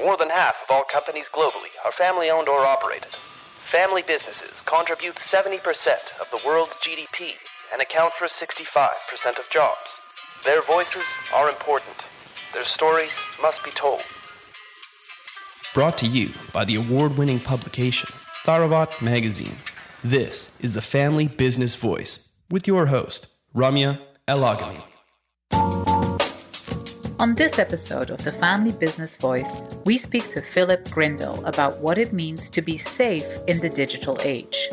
More than half of all companies globally are family-owned or operated. Family businesses contribute 70% of the world's GDP and account for 65% of jobs. Their voices are important. Their stories must be told. Brought to you by the award-winning publication, Tharawat Magazine. This is the Family Business Voice with your host, Ramia El-Agami. On this episode of the Family Business Voice, we speak to Philip Grindell about what it means to be safe in the digital age.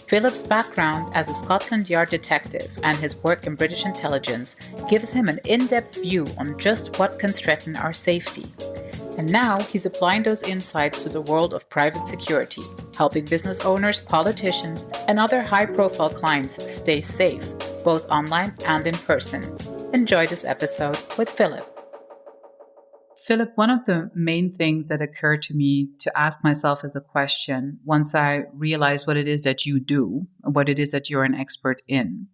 Philip's background as a Scotland Yard detective and his work in British intelligence gives him an in-depth view on just what can threaten our safety. And now he's applying those insights to the world of private security, helping business owners, politicians, and other high-profile clients stay safe, both online and in person. Enjoy this episode with Philip. Philip, one of the main things that occurred to me to ask myself as a question once I realized what it is that you do, what it is that you're an expert in,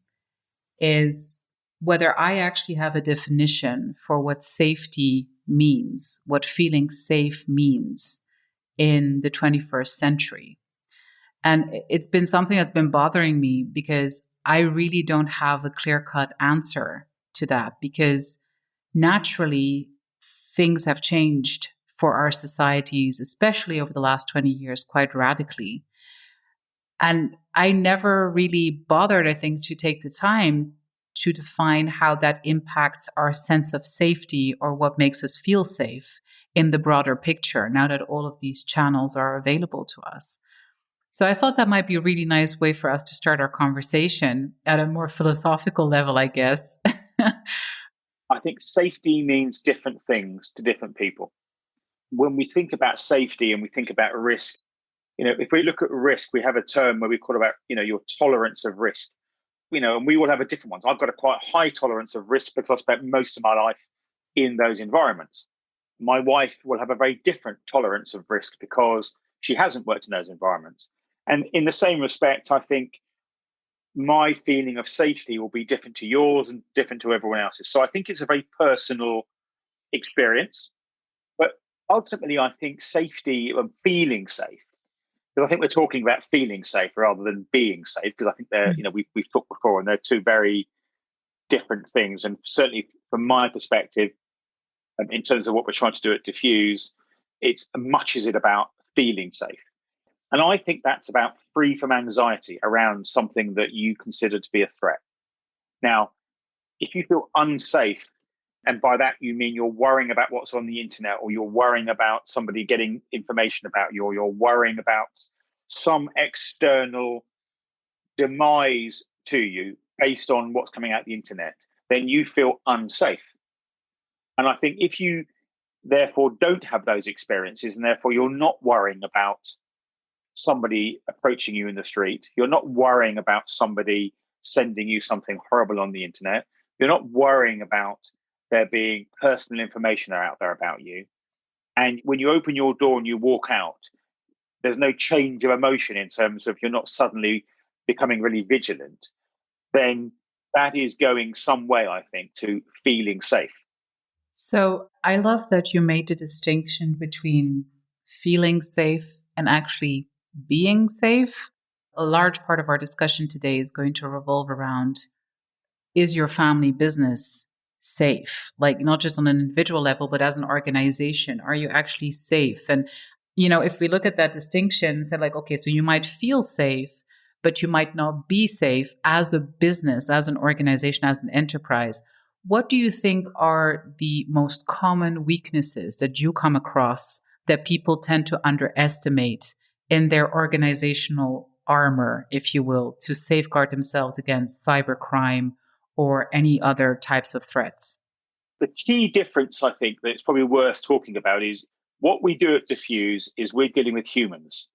is whether I actually have a definition for what safety means, what feeling safe means in the 21st century. And it's been something that's been bothering me because I really don't have a clear-cut answer to that, because naturally things have changed for our societies, especially over the last 20 years, quite radically. And I never really bothered, I think, to take the time to define how that impacts our sense of safety or what makes us feel safe in the broader picture, now that all of these channels are available to us. So I thought that might be a really nice way for us to start our conversation at a more philosophical level, I guess. I think safety means different things to different people. When we think about safety and we think about risk, if we look at risk, we have a term where we call about, your tolerance of risk, and we all have a different ones. I've got a quite high tolerance of risk because I spent most of my life in those environments. My wife will have a very different tolerance of risk because she hasn't worked in those environments. And in the same respect, I think my feeling of safety will be different to yours and different to everyone else's. So I think it's a very personal experience. But ultimately, I think safety and feeling safe, because I think we're talking about feeling safe rather than being safe, because I think they're, we've talked before, and they're two very different things. And certainly from my perspective, in terms of what we're trying to do at Defuse, it's much as it about feeling safe. And I think that's about free from anxiety around something that you consider to be a threat. Now, if you feel unsafe, and by that you mean you're worrying about what's on the internet, or you're worrying about somebody getting information about you, or you're worrying about some external demise to you based on what's coming out the internet, then you feel unsafe. And I think if you therefore don't have those experiences, and therefore you're not worrying about somebody approaching you in the street, you're not worrying about somebody sending you something horrible on the internet, you're not worrying about there being personal information out there about you, and when you open your door and you walk out, there's no change of emotion in terms of you're not suddenly becoming really vigilant, then that is going some way, I think, to feeling safe. So I love that you made the distinction between feeling safe and actually being safe. A large part of our discussion today is going to revolve around, is your family business safe? Like, not just on an individual level, but as an organization, are you actually safe? And, if we look at that distinction, say like, okay, so you might feel safe, but you might not be safe as a business, as an organization, as an enterprise. What do you think are the most common weaknesses that you come across that people tend to underestimate in their organizational armor, if you will, to safeguard themselves against cybercrime or any other types of threats? The key difference, I think, that it's probably worth talking about is what we do at Defuse is we're dealing with humans.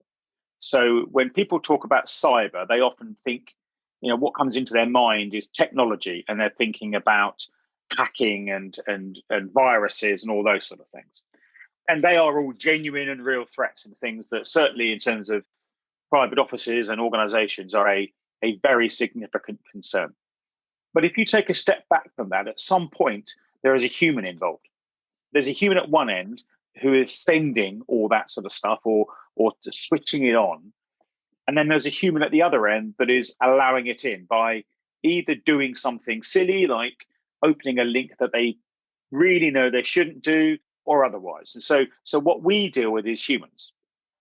So when people talk about cyber, they often think, what comes into their mind is technology, and they're thinking about hacking and viruses and all those sort of things. And they are all genuine and real threats, and things that certainly in terms of private offices and organizations are a very significant concern. But if you take a step back from that, at some point, there is a human involved. There's a human at one end who is sending all that sort of stuff or switching it on. And then there's a human at the other end that is allowing it in by either doing something silly, like opening a link that they really know they shouldn't do, or otherwise. And so what we deal with is humans.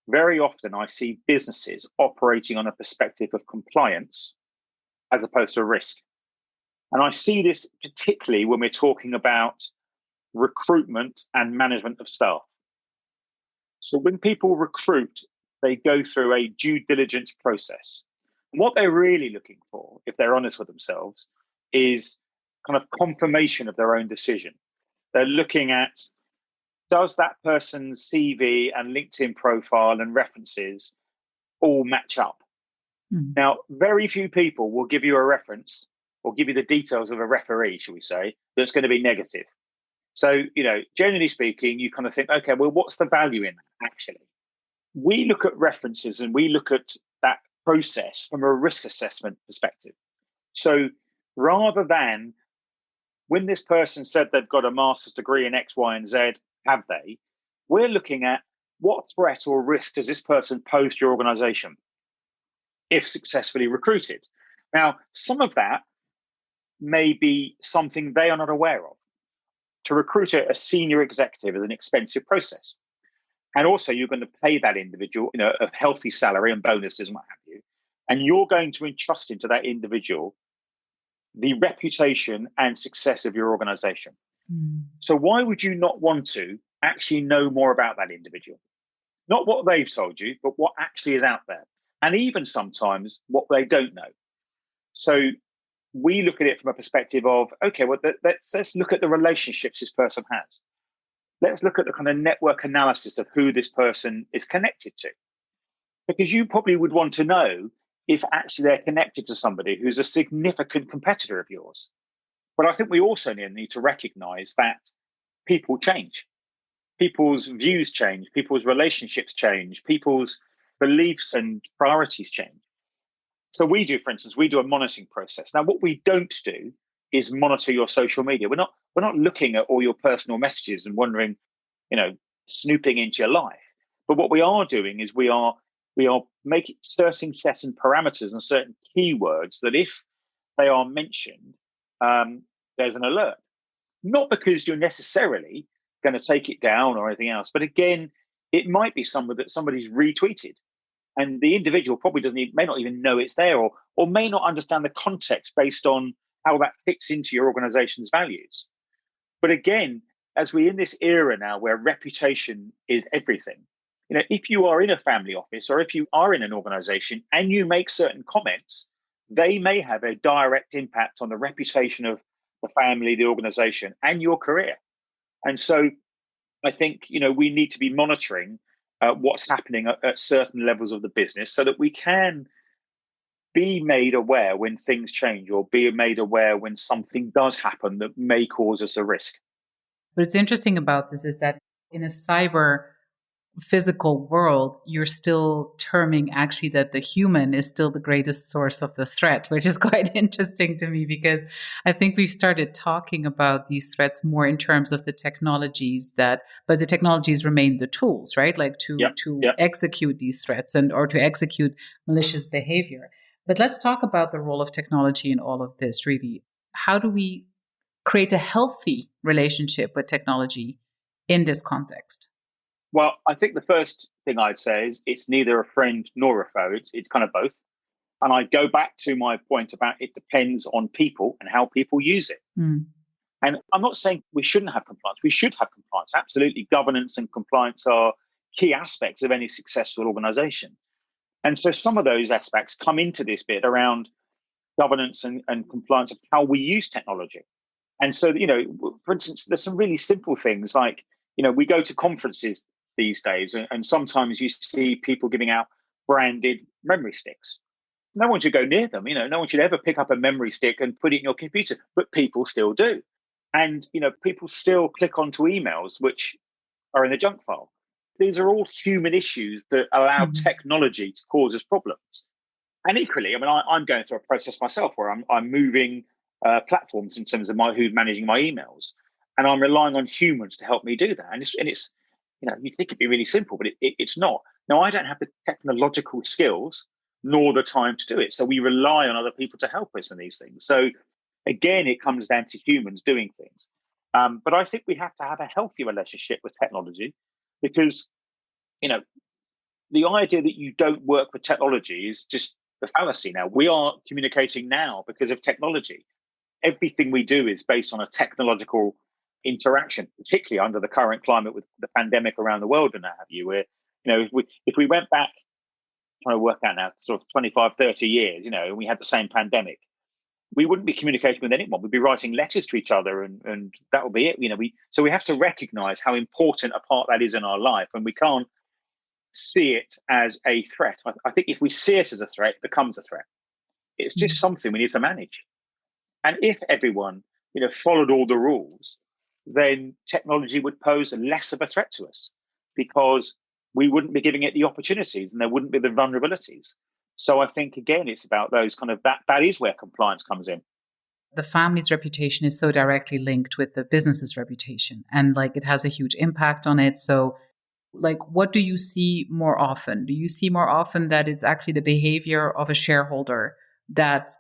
Very often I see businesses operating on a perspective of compliance as opposed to risk. And I see this particularly when we're talking about recruitment and management of staff. So when people recruit, they go through a due diligence process. And what they're really looking for, if they're honest with themselves, is kind of confirmation of their own decision. They're looking at, does that person's CV and LinkedIn profile and references all match up? Now, very few people will give you a reference or give you the details of a referee, shall we say, that's going to be negative. So, generally speaking, you kind of think, okay, well, what's the value in that, actually? We look at references and we look at that process from a risk assessment perspective. So rather than when this person said they've got a master's degree in X, Y, and Z, have they? We're looking at what threat or risk does this person pose to your organization if successfully recruited? Now, some of that may be something they are not aware of. To recruit a senior executive is an expensive process. And also you're going to pay that individual, a healthy salary and bonuses and what have you. And you're going to entrust into that individual the reputation and success of your organization. So why would you not want to actually know more about that individual? Not what they've told you, but what actually is out there. And even sometimes what they don't know. So we look at it from a perspective of, okay, well, let's look at the relationships this person has. Let's look at the kind of network analysis of who this person is connected to. Because you probably would want to know if actually they're connected to somebody who's a significant competitor of yours. But I think we also need to recognize that people change. People's views change, people's relationships change, people's beliefs and priorities change. So we do, for instance, we do a monitoring process. Now, what we don't do is monitor your social media. We're not looking at all your personal messages and wondering, snooping into your life. But what we are doing is we are making certain parameters and certain keywords that if they are mentioned, there's an alert. Not because you're necessarily going to take it down or anything else, but again, it might be that somebody's retweeted. And the individual probably may not even know it's there or may not understand the context based on how that fits into your organization's values. But again, as we're in this era now where reputation is everything, if you are in a family office or if you are in an organization and you make certain comments, they may have a direct impact on the reputation of the family, the organization, and your career. And so I think, we need to be monitoring what's happening at certain levels of the business so that we can be made aware when things change or be made aware when something does happen that may cause us a risk. What's interesting about this is that in a cyber physical world, you're still terming actually that the human is still the greatest source of the threat, which is quite interesting to me because I think we've started talking about these threats more in terms of the technologies but the technologies remain the tools, right? Like to execute these threats or to execute malicious behavior. But let's talk about the role of technology in all of this, really. How do we create a healthy relationship with technology in this context? Well, I think the first thing I'd say is it's neither a friend nor a foe. It's kind of both. And I go back to my point about it depends on people and how people use it. And I'm not saying we shouldn't have compliance. We should have compliance. Absolutely. Governance and compliance are key aspects of any successful organization. And so some of those aspects come into this bit around governance and compliance of how we use technology. And so, for instance, there's some really simple things like, we go to conferences these days and sometimes you see people giving out branded memory sticks. No one should go near them. No one should ever pick up a memory stick and put it in your computer, but people still do. And, people still click onto emails, which are in the junk file. These are all human issues that allow technology to cause us problems. And equally, I'm going through a process myself where I'm moving platforms in terms of who's managing my emails. And I'm relying on humans to help me do that. And it's you think it'd be really simple, but it's not. Now, I don't have the technological skills nor the time to do it. So we rely on other people to help us in these things. So again, it comes down to humans doing things. But I think we have to have a healthy relationship with technology because, the idea that you don't work with technology is just a fallacy now. We are communicating now because of technology. Everything we do is based on a technological interaction, particularly under the current climate with the pandemic around the world and that have you, where, if we went back, trying to work out now, sort of 25, 30 years, and we had the same pandemic, we wouldn't be communicating with anyone. We'd be writing letters to each other and that would be it. So we have to recognize how important a part that is in our life, and we can't see it as a threat. I think if we see it as a threat, it becomes a threat. It's just something we need to manage. And if everyone, followed all the rules, then technology would pose less of a threat to us because we wouldn't be giving it the opportunities and there wouldn't be the vulnerabilities. So I think, again, it's about those kind of, that is where compliance comes in. The family's reputation is so directly linked with the business's reputation, and it has a huge impact on it. So what do you see more often? Do you see more often that it's actually the behavior of a shareholder that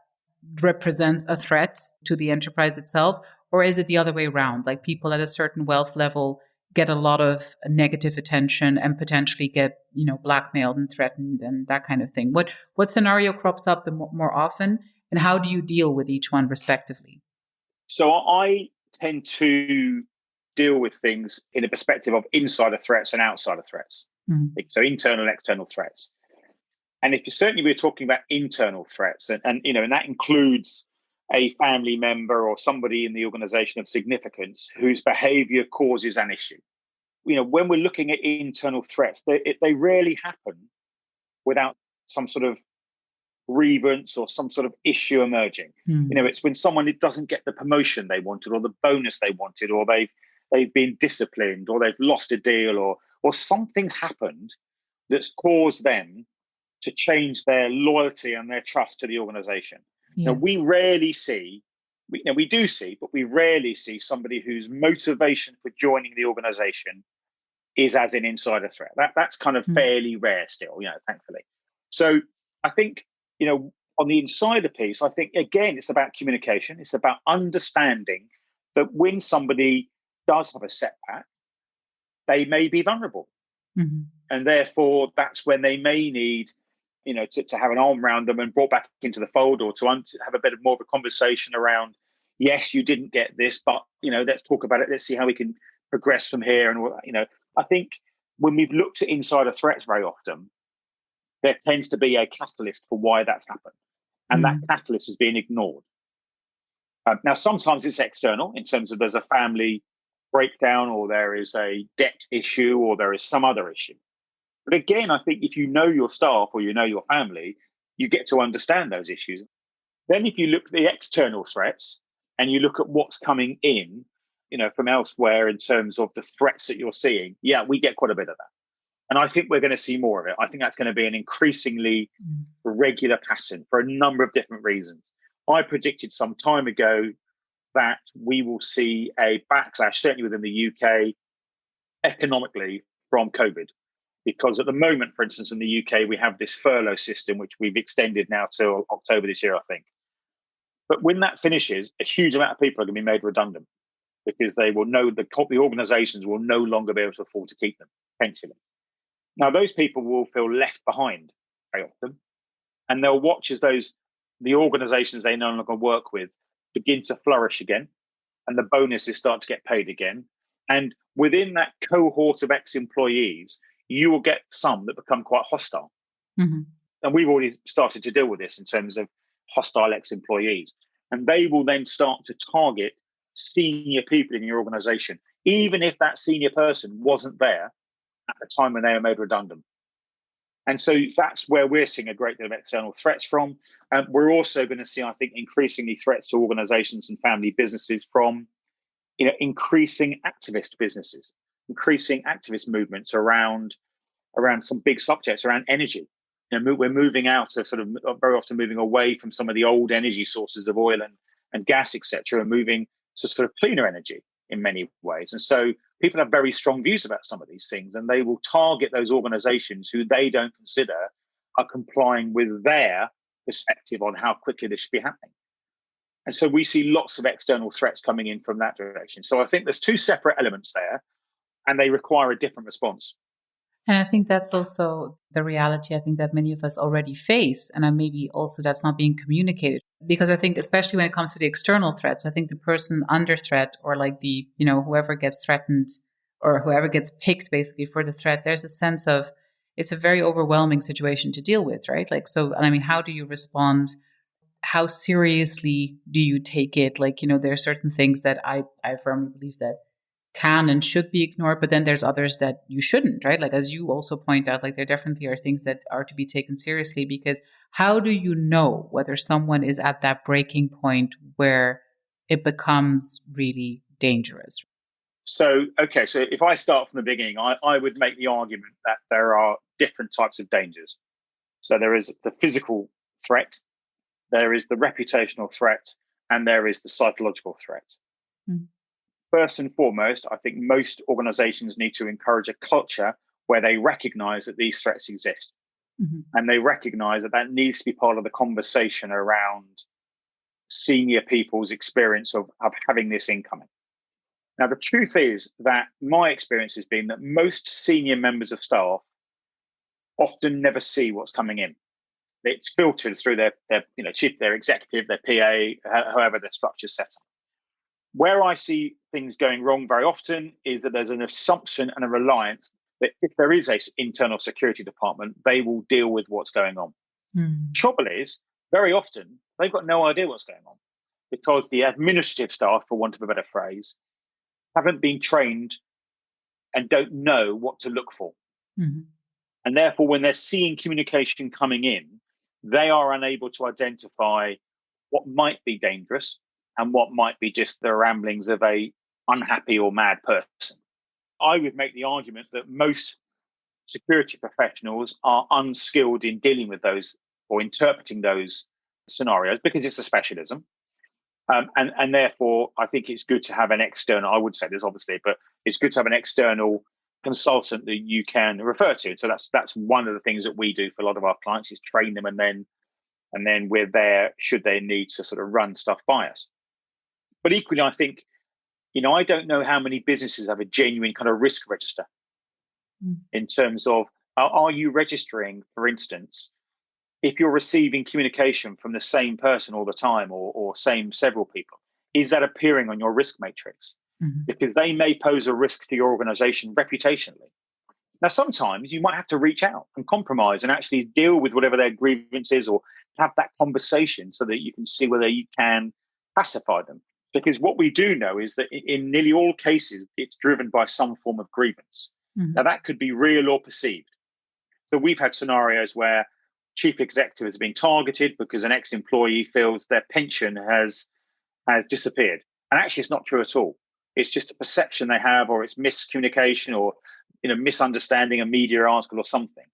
represents a threat to the enterprise itself? Or is it the other way around? People at a certain wealth level get a lot of negative attention and potentially get, blackmailed and threatened and that kind of thing. What scenario crops up the more often, and how do you deal with each one respectively? So I tend to deal with things in a perspective of insider threats and outsider threats. So internal and external threats. And if certainly we're talking about internal threats, and that includes a family member or somebody in the organization of significance whose behavior causes an issue. When we're looking at internal threats, they rarely happen without some sort of grievance or some sort of issue emerging. It's when someone doesn't get the promotion they wanted or the bonus they wanted, or they've been disciplined, or they've lost a deal, or something's happened that's caused them to change their loyalty and their trust to the organization. Yes. Now, we rarely see, we do see, but we rarely see somebody whose motivation for joining the organization is as an insider threat. That's kind of fairly rare still, thankfully. So I think, on the insider piece, I think, again, it's about communication. It's about understanding that when somebody does have a setback, they may be vulnerable. And therefore, that's when they may need, to have an arm around them and brought back into the fold, or to have a bit more of a conversation around, yes, you didn't get this, but, let's talk about it. Let's see how we can progress from here. And, I think when we've looked at insider threats very often, there tends to be a catalyst for why that's happened. And that catalyst is being ignored. Now, sometimes it's external in terms of there's a family breakdown, or there is a debt issue, or there is some other issue. But again, I think if you know your staff or you know your family, you get to understand those issues. Then if you look at the external threats and you look at what's coming in, from elsewhere in terms of the threats that you're seeing, yeah, we get quite a bit of that. And I think we're going to see more of it. I think that's going to be an increasingly regular pattern for a number of different reasons. I predicted some time ago that we will see a backlash, certainly within the UK, economically from COVID. Because at the moment, for instance, in the UK, we have this furlough system, which we've extended now till October this year, I think. But when that finishes, a huge amount of people are going to be made redundant because they will know the organizations will no longer be able to afford to keep them, potentially. Now, those people will feel left behind very often, and they'll watch as the organizations they no longer work with begin to flourish again, and the bonuses start to get paid again. And within that cohort of ex-employees, you will get some that become quite hostile. And we've already started to deal with this in terms of hostile ex-employees. And they will then start to target senior people in your organization, even if that senior person wasn't there at the time when they were made redundant. And so that's where we're seeing a great deal of external threats from. We're also going to see, I think, increasingly threats to organizations and family businesses from, increasing activist businesses, increasing activist movements around some big subjects, around energy. We're moving out of very often moving away from some of the old energy sources of oil and gas, etc., and moving to sort of cleaner energy in many ways. And so people have very strong views about some of these things, and they will target those organizations who they don't consider are complying with their perspective on how quickly this should be happening. And so we see lots of external threats coming in from that direction. So I think there's two separate elements there, and they require a different response. And I think that's also the reality I think that many of us already face. And maybe also that's not being communicated. Because I think, especially when it comes to the external threats, I think the person under threat, or like the, whoever gets threatened or whoever gets picked basically for the threat, there's a sense of it's a very overwhelming situation to deal with, right? Like, so, and I mean, how do you respond? How seriously do you take it? Like, there are certain things that I firmly believe that can and should be ignored, but then there's others that you shouldn't, right? Like, as you also point out, like there definitely are things that are to be taken seriously, because how do you know whether someone is at that breaking point where it becomes really dangerous? So if I start from the beginning, I would make the argument that there are different types of dangers. So there is the physical threat, there is the reputational threat, and there is the psychological threat. Mm. First and foremost, I think most organizations need to encourage a culture where they recognize that these threats exist. Mm-hmm. And they recognize that that needs to be part of the conversation around senior people's experience of having this incoming. Now, the truth is that my experience has been that most senior members of staff often never see what's coming in. It's filtered through their chief, their executive, their PA, however their structure's set up. Where I see things going wrong very often is that there's an assumption and a reliance that if there is an internal security department, they will deal with what's going on. Trouble is, very often, they've got no idea what's going on because the administrative staff, for want of a better phrase, haven't been trained and don't know what to look for. Mm-hmm. And therefore, when they're seeing communication coming in, they are unable to identify what might be dangerous and what might be just the ramblings of a unhappy or mad person. I would make the argument that most security professionals are unskilled in dealing with those or interpreting those scenarios because it's a specialism. And therefore, I think it's good to have an external, I would say this obviously, but it's good to have an external consultant that you can refer to. So that's one of the things that we do for a lot of our clients is train them, and then we're there should they need to sort of run stuff by us. But equally, I think, I don't know how many businesses have a genuine kind of risk register in terms of, are you registering, for instance, if you're receiving communication from the same person all the time or several people, is that appearing on your risk matrix? Mm-hmm. Because they may pose a risk to your organization reputationally. Now, sometimes you might have to reach out and compromise and actually deal with whatever their grievance is or have that conversation so that you can see whether you can pacify them. Because what we do know is that in nearly all cases, it's driven by some form of grievance. Mm-hmm. Now, that could be real or perceived. So we've had scenarios where chief executive is being targeted because an ex-employee feels their pension has disappeared. And actually, it's not true at all. It's just a perception they have, or it's miscommunication, or misunderstanding a media article or something.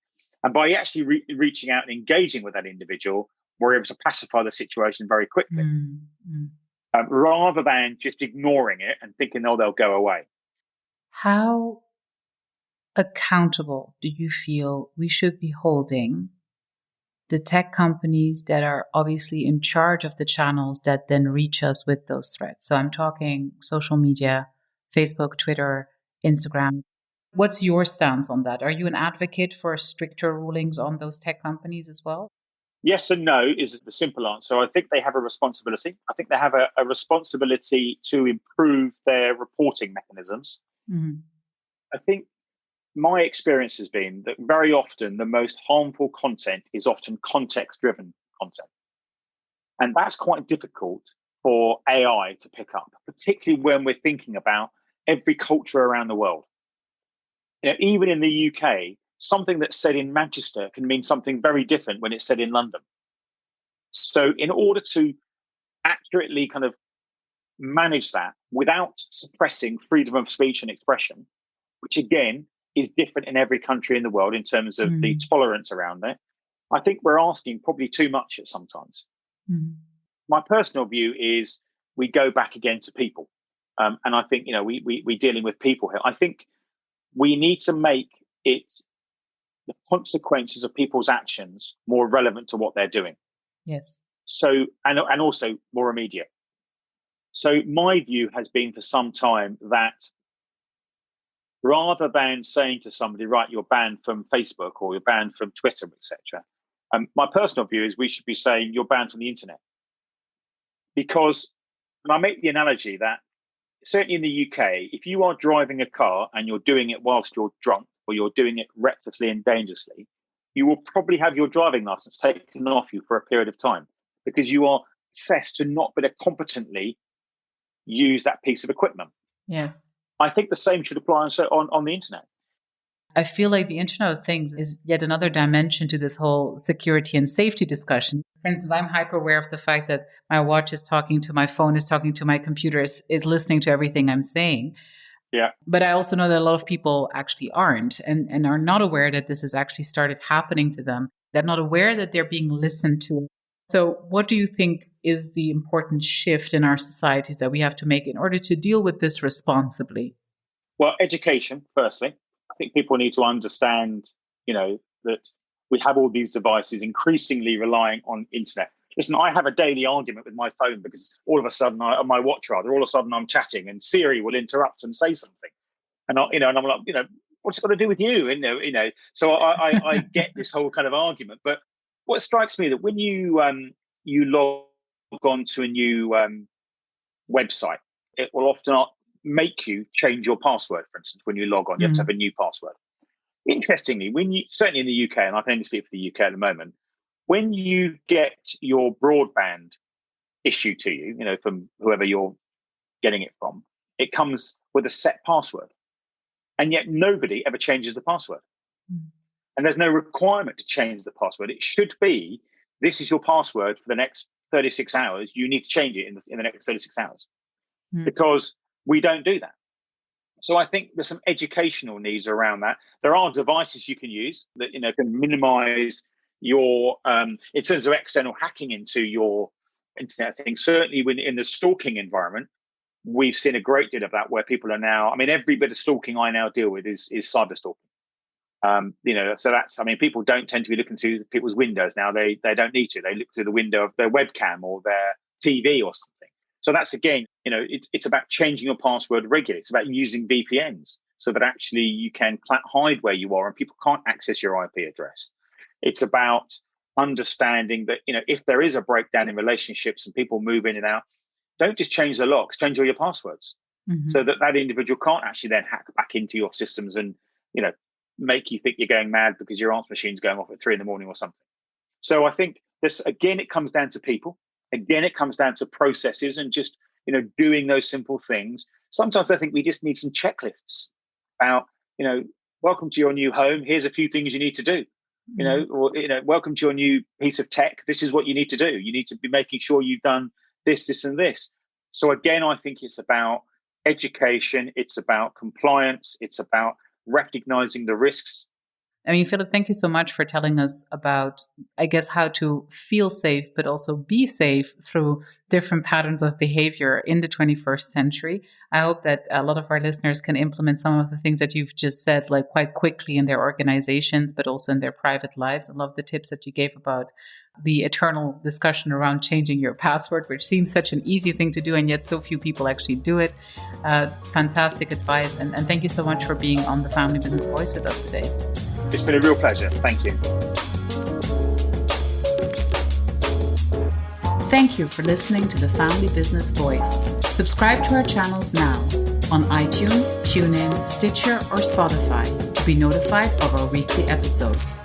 And by actually reaching out and engaging with that individual, we're able to pacify the situation very quickly. Mm-hmm. Rather than just ignoring it and thinking, oh, they'll go away. How accountable do you feel we should be holding the tech companies that are obviously in charge of the channels that then reach us with those threats? So I'm talking social media, Facebook, Twitter, Instagram. What's your stance on that? Are you an advocate for stricter rulings on those tech companies as well? Yes and no is the simple answer. I think they have a responsibility. I think they have a responsibility to improve their reporting mechanisms. Mm-hmm. I think my experience has been that very often the most harmful content is often context-driven content. And that's quite difficult for AI to pick up, particularly when we're thinking about every culture around the world. Even in the UK, something that's said in Manchester can mean something very different when it's said in London. So in order to accurately kind of manage that without suppressing freedom of speech and expression, which again is different in every country in the world in terms of the tolerance around it, I think we're asking probably too much at sometimes. My personal view is we go back again to people. And I think, we're dealing with people here. I think we need to make it the consequences of people's actions more relevant to what they're doing. Yes. So, and also more immediate. So my view has been for some time that rather than saying to somebody, right, you're banned from Facebook or you're banned from Twitter, etc., my personal view is we should be saying you're banned from the internet. Because, and I make the analogy that certainly in the UK, if you are driving a car and you're doing it whilst you're drunk or you're doing it recklessly and dangerously, you will probably have your driving license taken off you for a period of time because you are assessed to not be able to competently use that piece of equipment. Yes. I think the same should apply on the internet. I feel like the Internet of Things is yet another dimension to this whole security and safety discussion. For instance, I'm hyper aware of the fact that my watch is talking to my phone, is talking to my computer, is listening to everything I'm saying. Yeah. But I also know that a lot of people actually aren't and are not aware that this has actually started happening to them. They're not aware that they're being listened to. So what do you think is the important shift in our societies that we have to make in order to deal with this responsibly? Well, education, firstly. I think people need to understand, that we have all these devices increasingly relying on internet. Listen, I have a daily argument with my phone because all of a sudden, on my watch rather, all of a sudden I'm chatting and Siri will interrupt and say something, and I'm like, what's it got to do with you? So I get this whole kind of argument. But what strikes me that when you log on to a new website, it will often not make you change your password. For instance, when you log on, you have to have a new password. Interestingly, certainly in the UK, and I can only speak for the UK at the moment, when you get your broadband issued to you, from whoever you're getting it from, it comes with a set password, and yet nobody ever changes the password. And there's no requirement to change the password. It should be, this is your password for the next 36 hours. You need to change it in the next 36 hours because we don't do that. So I think there's some educational needs around that. There are devices you can use that can minimize your in terms of external hacking into your internet thing. Certainly when in the stalking environment, we've seen a great deal of that where people are now, every bit of stalking I now deal with is cyber stalking. So that's, people don't tend to be looking through people's windows now. They don't need to. They look through the window of their webcam or their TV or something. So that's, again, it's about changing your password regularly. It's about using VPNs so that actually you can hide where you are and people can't access your IP address. It's about understanding that, if there is a breakdown in relationships and people move in and out, don't just change the locks, change all your passwords so that individual can't actually then hack back into your systems and, make you think you're going mad because your answer machine's going off at 3 a.m. or something. So I think this, again, it comes down to people. Again, it comes down to processes and just, doing those simple things. Sometimes I think we just need some checklists about, welcome to your new home. Here's a few things you need to do, welcome to your new piece of tech. This is what you need to do. You need to be making sure you've done this, this, and this. So again, I think it's about education. It's about compliance. It's about recognizing the risks. Philip, thank you so much for telling us about, I guess, how to feel safe, but also be safe through different patterns of behavior in the 21st century. I hope that a lot of our listeners can implement some of the things that you've just said, like quite quickly in their organizations, but also in their private lives. I love the tips that you gave about the eternal discussion around changing your password, which seems such an easy thing to do, and yet so few people actually do it. Fantastic advice. And thank you so much for being on the Family Business Voice with us today. It's been a real pleasure. Thank you. Thank you for listening to the Family Business Voice. Subscribe to our channels now on iTunes, TuneIn, Stitcher, or Spotify to be notified of our weekly episodes.